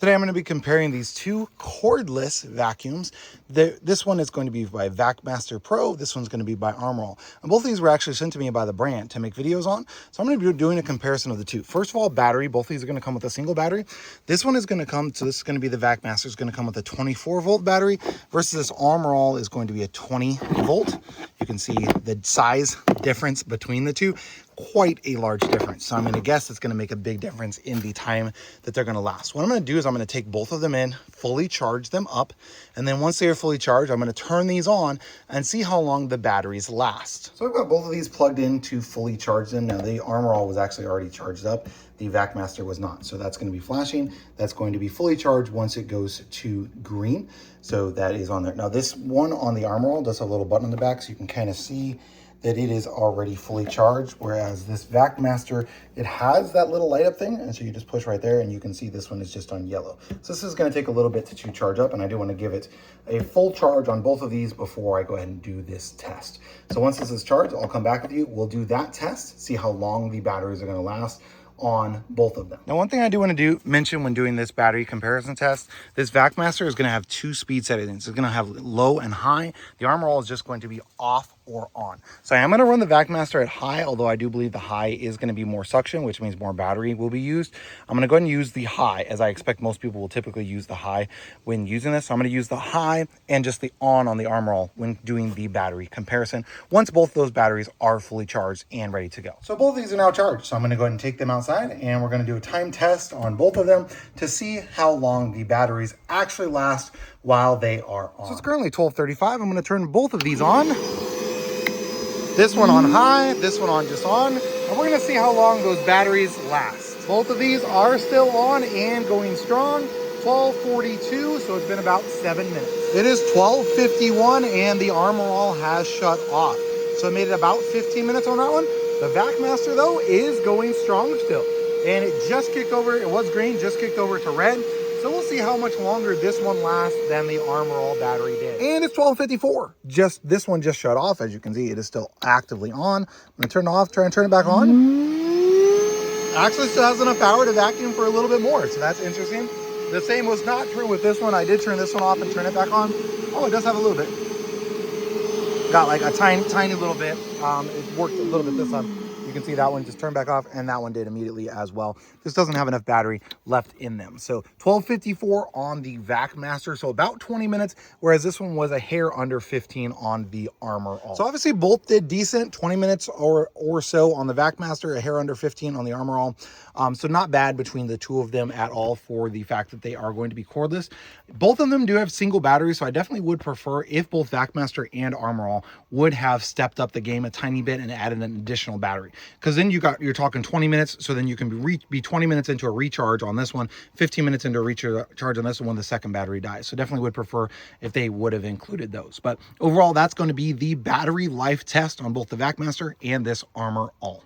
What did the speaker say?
Today I'm going to be comparing these two cordless vacuums. This one is going to be by VacMaster Pro. This one's going to be by Armorall. And both of these were actually sent to me by the brand to make videos on. So I'm going to be doing a comparison of the two. First of all, battery. Both of these are going to come with a single battery. This one is going to come, so this is going to be the VacMaster. It's going to come with a 24 volt battery versus this Armorall is going to be a 20 volt. You can see the size difference between the two. Quite a large difference. So I'm going to guess it's going to make a big difference in the time that they're going to last. What I'm going to do is I'm going to take both of them in, fully charge them up, and then once they are fully charged, I'm going to turn these on and see how long the batteries last. So I've got both of these plugged in to fully charge them. Now the Armorall was actually already charged up. The VacMaster was not. So that's going to be flashing. That's going to be fully charged once it goes to green. So that is on there. Now this one on the Armorall does have a little button on the back so you can kind of see that it is already fully charged, whereas this VacMaster, it has that little light up thing, and so you just push right there and you can see this one is just on yellow. So this is going to take a little bit to charge up, and I do want to give it a full charge on both of these before I go ahead and do this test. So once this is charged, I'll come back with you. We'll do that test, see how long the batteries are going to last on both of them. Now, one thing I do want to mention when doing this battery comparison test, this VacMaster is going to have two speed settings. It's going to have low and high. The Armorall is just going to be off or on. So I am going to run the VacMaster at high, although I do believe the high is going to be more suction, which means more battery will be used. I'm going to go ahead and use the high, as I expect most people will typically use the high when using this. So I'm going to use the high and just the on the Armorall when doing the battery comparison, once both those batteries are fully charged and ready to go. So both of these are now charged. So I'm going to go ahead and take them outside, and we're going to do a time test on both of them to see how long the batteries actually last while they are on. So it's currently 12:35. I'm going to turn both of these on. This one on high, this one on just on, and we're gonna see how long those batteries last. Both of these are still on and going strong. 12:42, so it's been about 7 minutes. It is 12:51 and the Armorall has shut off. So it made it about 15 minutes on that one. The VacMaster though is going strong still. And it just kicked over, it was green, just kicked over to red. So we'll see how much longer this one lasts than the Armorall battery did. And it's 12:54. This one just shut off. As you can see, it is still actively on. I'm gonna turn it off, try and turn it back on. Actually still has enough power to vacuum for a little bit more, so that's interesting. The same was not true with this one. I did turn this one off and turn it back on. Oh, it does have a little bit. Got like a tiny little bit. It worked a little bit this time. You can see that one just turned back off, and that one did immediately as well. This doesn't have enough battery left in them. So 12:54 on the VacMaster, so about 20 minutes, whereas this one was a hair under 15 on the Armorall. So obviously both did decent, 20 minutes or so on the VacMaster, a hair under 15 on the Armorall. So not bad between the two of them at all for the fact that they are going to be cordless. Both of them do have single batteries, so I definitely would prefer if both VacMaster and Armorall would have stepped up the game a tiny bit and added an additional battery. Because then you're talking 20 minutes, so then you can be 20 minutes into a recharge on this one, 15 minutes into a recharge on this one when the second battery dies. So definitely would prefer if they would have included those. But overall, that's going to be the battery life test on both the VacMaster and this Armorall.